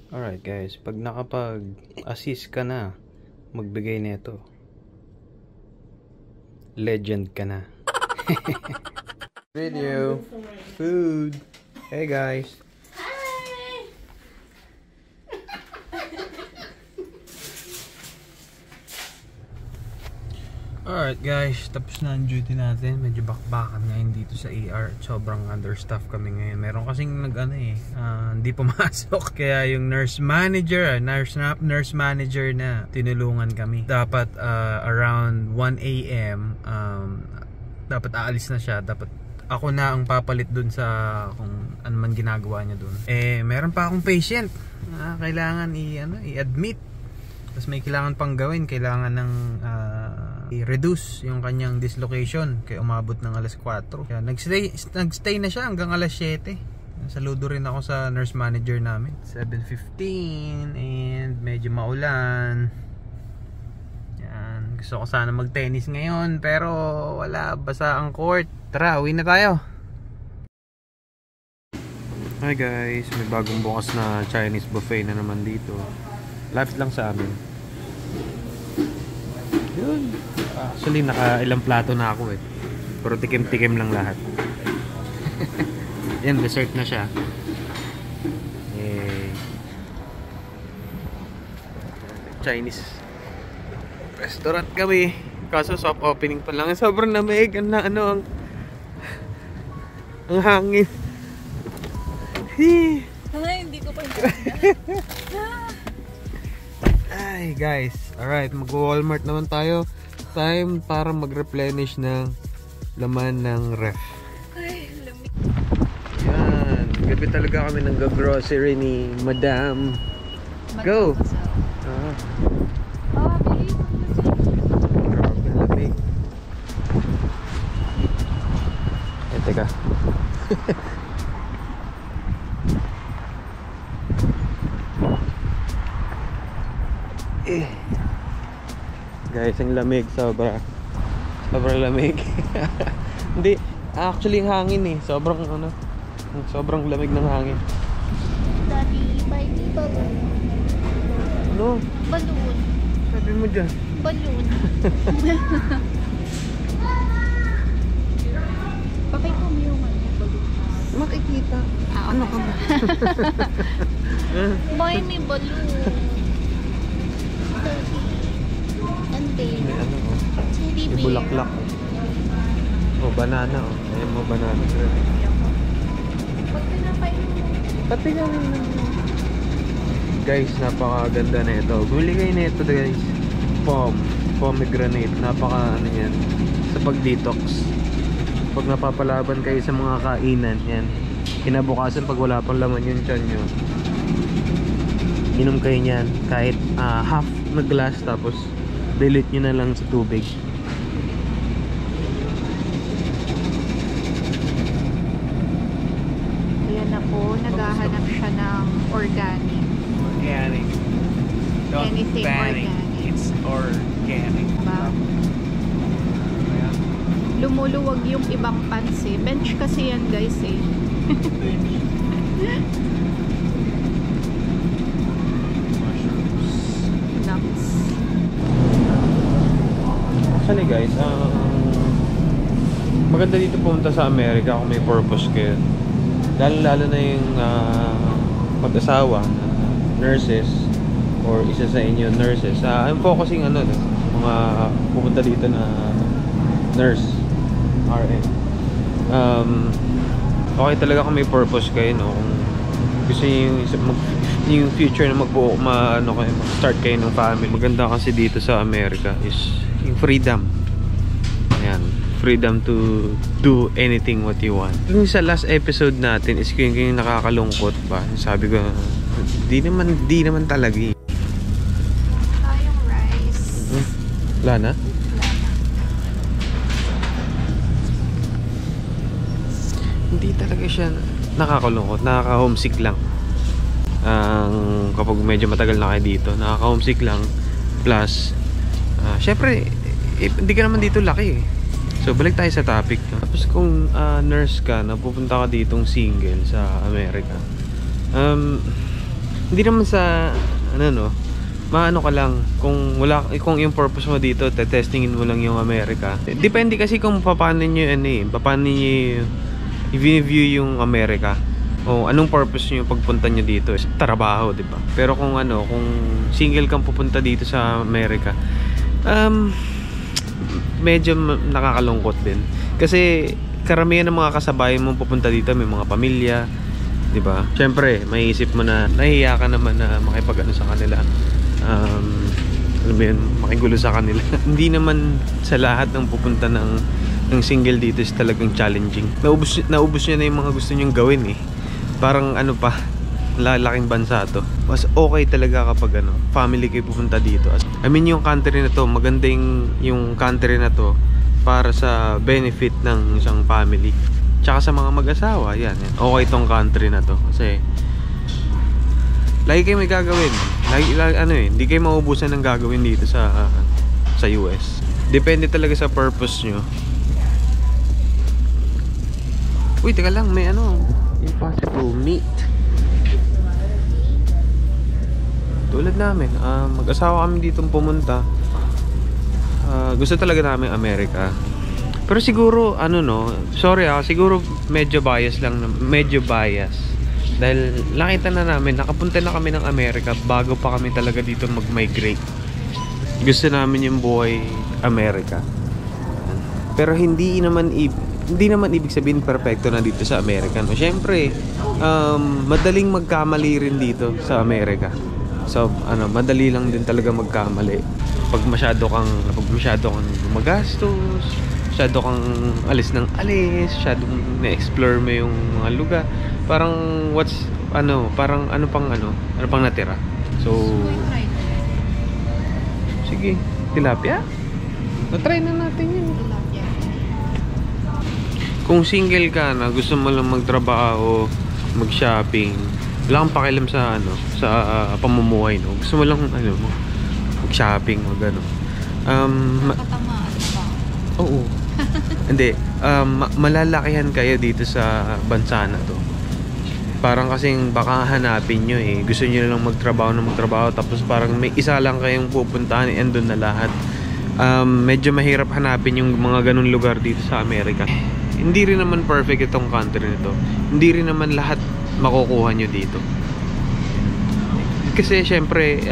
Alright guys, pag nakapag-assist ka na, magbigay nito, legend ka na. Video, food. Hey guys. Alright guys, tapos na ang duty natin. Medyo bakbakan ngayon dito sa ER. Sobrang understaff kami ngayon. Meron kasing hindi pumasok. Kaya yung nurse manager na tinulungan kami. Dapat around 1 AM dapat aalis na siya. Dapat ako na ang papalit dun sa kung ano man ginagawa niya dun. Meron pa akong patient. Kailangan i-admit. Tapos may kailangan pang gawin. Kailangan ng i-reduce yung kanyang dislocation kaya umabot ng alas 4. Kaya nagstay na siya hanggang alas 7. Saludo rin ako sa nurse manager namin. 7:15 and medyo maulan. Yan, gusto ko sana mag-tennis ngayon pero wala, basa ang court. Tara, uwi na tayo. Hi guys, may bagong bukas na Chinese buffet na naman dito. Live lang sa amin. Yun. Actually, naka-ilang plato na ako eh. Pero tikim-tikim lang lahat. Yan, dessert na siya. Chinese restaurant kami. Kaso soft opening pa lang. Sobrang lamig. Ang hangin. Hindi ko pa Ay guys, alright, mag-Walmart naman tayo. Time para mag-replenish ng laman ng ref. Ay, lamig. Yan, gabi talaga kami ng grocery ni Madam. Go! Bilis. Grabe, lamig. Teka. Guys, ang lamig, sobrang lamig. Hindi, actually ang hangin eh. Sobrang lamig ng hangin. Daddy, buy me balloon. Ano? Balloon. Sabi mo dyan? Balloon. Bakit mo yung balloon? Makikita. Ano ka ba? Buy me balloon. And then, May ano oh. teddy May bear. bulaklak. Oh, banana oh. Ayun mo, banana. Pag pinapay mo. Pati ka guys, napakaganda na ito. Buli kayo na ito guys. Pomegranate. Yan. Sa pag-detox. Pag napapalaban kayo sa mga kainan, yan. Kinabukasan pag wala pang laman yung tiyan nyo, inom kayo niyan. Kahit half na glass, tapos dilute nyo na lang sa tubig. Ayan na po, naghahanap siya ng organic. Organic. Anything organic. It's organic. Diba? Lumuluwag yung ibang pants eh. Bench kasi yan guys eh. Nuts. Actually guys, maganda dito pumunta sa Amerika kung may purpose kayo. Lalo na yung mag-asawa na nurses or isa sa inyo nurses. I'm focusing mga pumunta dito na nurse, RN. Okay talaga kung may purpose kayo, no? Kung gusto niyo yung future na mag-start kayo ng family. Maganda kasi dito sa Amerika is yung freedom. Ayan, freedom to do anything what you want. Yung sa last episode natin is yung nakakalungkot ba? Sabi ko, di naman talaga eh. Tayong rice. Wala na? Hindi talaga siya nakakalungkot, nakaka-homesick lang. Kapag medyo matagal na kayo dito, nakaka-homesick lang. Plus syempre hindi ka naman dito laki eh. So balik tayo sa topic, no? Tapos kung nurse ka, napupunta ka ditong single sa Amerika, Hindi naman sa ano no, maano ka lang kung yung purpose mo dito, testingin mo lang yung Amerika. Depende kasi kung paano niyo paano niyo i-view yung Amerika. O anong purpose niyo pagpunta niyo dito? Trabaho, 'di ba? Pero kung kung single kang pupunta dito sa Amerika, medyo nakakalungkot din. Kasi karamihan ng mga kasabayan mo pupunta dito may mga pamilya, 'di ba? Syempre, maiisip mo na nahihiya ka naman na makipag-ano sa kanila. Alam mo yun, makigulo sa kanila. Hindi naman sa lahat ng pupunta ng single dito is talagang challenging. Naubos niya na yung mga gusto niyong gawin eh. Parang lalaking bansa to. Mas okay talaga kapag family kayo pupunta dito. I mean yung country na to, maganda yung country na to para sa benefit ng isang family. Tsaka sa mga mag-asawa, yan. Okay tong country na to. Kasi lagi kayo may gagawin. Hindi kayo maubusan ng gagawin dito sa US. Depende talaga sa purpose nyo. Uy, teka lang, may impossible meat. Tulad namin, mag-asawa kami dito pumunta. Gusto talaga namin Amerika. Pero siguro, siguro medyo bias. Dahil nakita na namin, nakapunta na kami ng Amerika bago pa kami talaga dito mag-migrate. Gusto namin yung buhay Amerika. Pero hindi naman ibig sabihin perfecto na dito sa Amerika. No? Siyempre, madaling magkamali rin dito sa Amerika. So, madali lang din talaga magkamali. Pag masyado kang gumagastos, masyado kang alis ng alis, masyadong na-explore mo yung mga lugar. Parang ano pang natira. So, sige, tilapia. Na-try na natin yun. Kung single ka na, gusto mo lang magtrabaho, mag-shopping, wala kang pakialam sa pamumuhay, no? Gusto mo lang mag-shopping, Nakatamaan ba? Oo. Hindi, malalakihan kayo dito sa bansa na to. Parang kasing baka hanapin nyo gusto nyo lang magtrabaho tapos parang may isa lang kayong pupuntahan and doon na lahat. Medyo mahirap hanapin yung mga ganun lugar dito sa Amerika. Hindi rin naman perfect itong country nito. Hindi rin naman lahat makukuha nyo dito. Kasi syempre,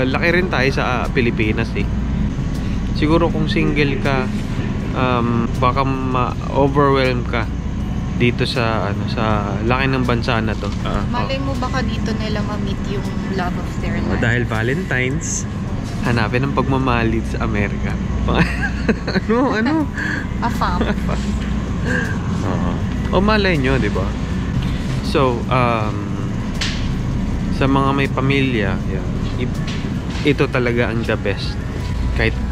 laki rin tayo sa Pilipinas eh. Siguro kung single ka, baka ma-overwhelm ka dito sa laki ng bansa na to. Malay mo baka dito nila ma-meet yung love of their life. Dahil Valentine's, hanapin ang pagmamahal dito sa Amerika. ano? A fam. O malay nyo, di ba? So, sa mga may pamilya, ito talaga ang the best.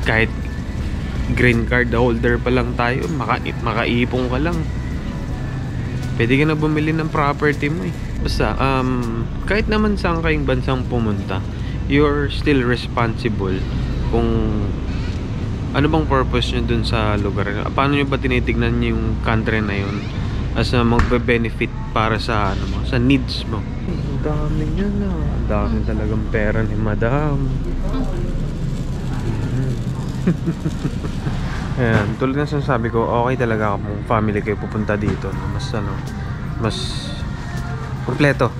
Kahit green card holder pa lang tayo, makaipong ka lang. Pwede ka na bumili ng property mo eh. Basta, kahit naman saan kayong bansang pumunta, you're still responsible kung ano bang purpose nyo dun sa lugar. Paano nyo ba tinitignan yung country na yun as a magbe-benefit para sa sa needs mo. Ang dami niya na. Ang dami talagang pera ni madam. Ayan, tulad ng sinasabi ko, okay talaga kung family kayo pupunta dito. Mas kompleto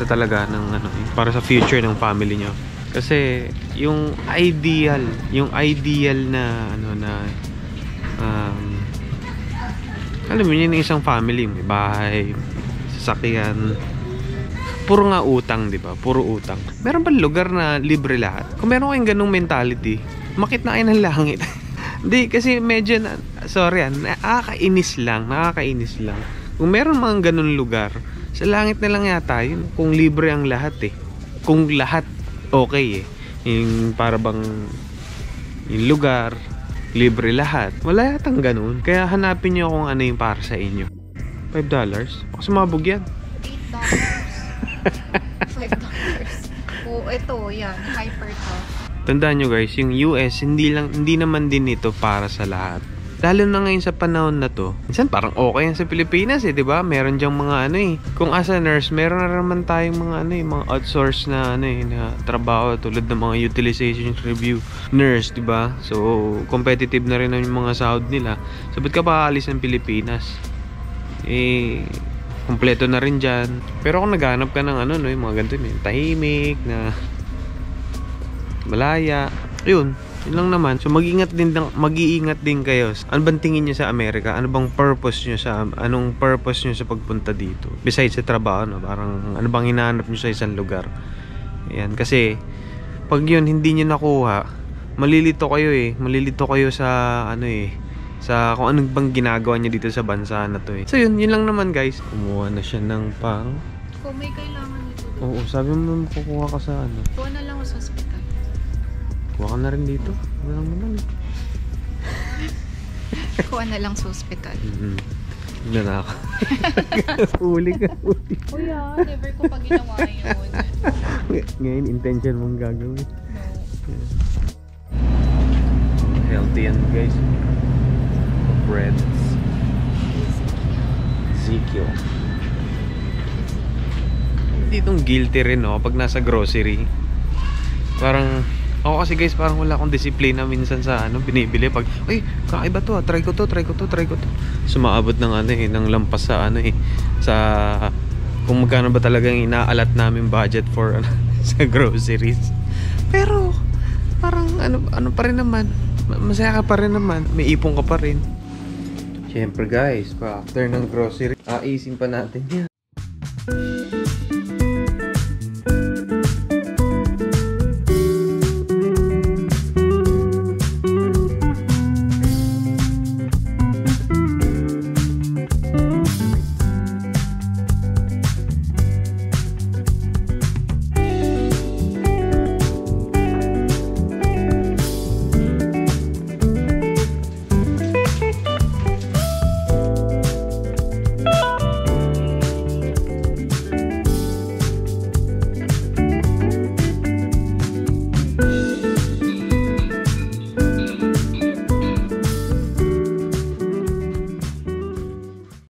talaga ng para sa future ng family nyo. Kasi yung ideal na alam mo yun, yung isang family, may bahay, sasakyan, puro nga utang, di ba? Puro utang. Meron pa lugar na libre lahat? Kung meron kayong ganung mentality, makit na kayo ng langit. Hindi, kasi medyo nakakainis lang. Kung meron mga ganun lugar, sa langit na lang yata yun. Kung libre ang lahat Kung lahat okay yung para bang yung lugar libre lahat, wala yatang ganun. Kaya hanapin nyo kung ano yung para sa inyo. $5? Baka sumabog yan. $8. $5. Oh, ito yan, hyper to. Tandaan nyo guys, yung US hindi naman din ito para sa lahat. Lalo na ngayon sa panahon na to. Minsan parang okay yan sa Pilipinas eh, 'di ba? Meron diyang mga ano eh. Kung as a nurse, meron na naman tayong mga ano eh, mga outsource na ano eh, na trabaho tulad ng mga utilization review nurse, 'di ba? So, competitive na rin ang mga sahod nila. So, ba't ka pa aalis ng Pilipinas? Eh, kompleto na rin dyan. Pero kung naghanap ka ng ano, no, yung mga ganito, yung tahimik na malaya, yun lang naman. So mag-iingat din kayo. Ano bang tingin niyo sa Amerika? Ano bang purpose niyo anong purpose niyo sa pagpunta dito? Besides sa trabaho, no? Parang ano bang hinahanap niyo sa isang lugar? Ayan, kasi pag yun hindi niyo nakuha, malilito kayo sa ano eh, sa kung anong bang ginagawa niya dito sa bansa na to eh. So yun lang naman guys. Kumuha na siya ng pang. Kung may kailangan nito. Oo, sabi mo kukuha ka sa ano. Kuha na lang ako sa hospital. Kuha ka na rin dito. Wala naman eh. Kuha na lang sa hospital. Hindi na ako. Huli ka. Uy never ko pa ginawa yun. Ngayon, intention mong gagawin. No. Healthy yan guys. Breads. Ezekiel. Ditong guilty rin no pag nasa grocery. Parang ako kasi guys parang wala akong disiplina minsan sa ano binibili pag uy kakaiba to, try ko to. Sumaabot ng ano eh ng lampas sa ano eh sa kung magkano ba talagang inaalat namin budget for ano, sa groceries. Pero parang ano pa rin naman. Masaya ka pa rin naman, may ipon ka pa rin. Siyempre guys, after ng grocery, aisin pa natin yan.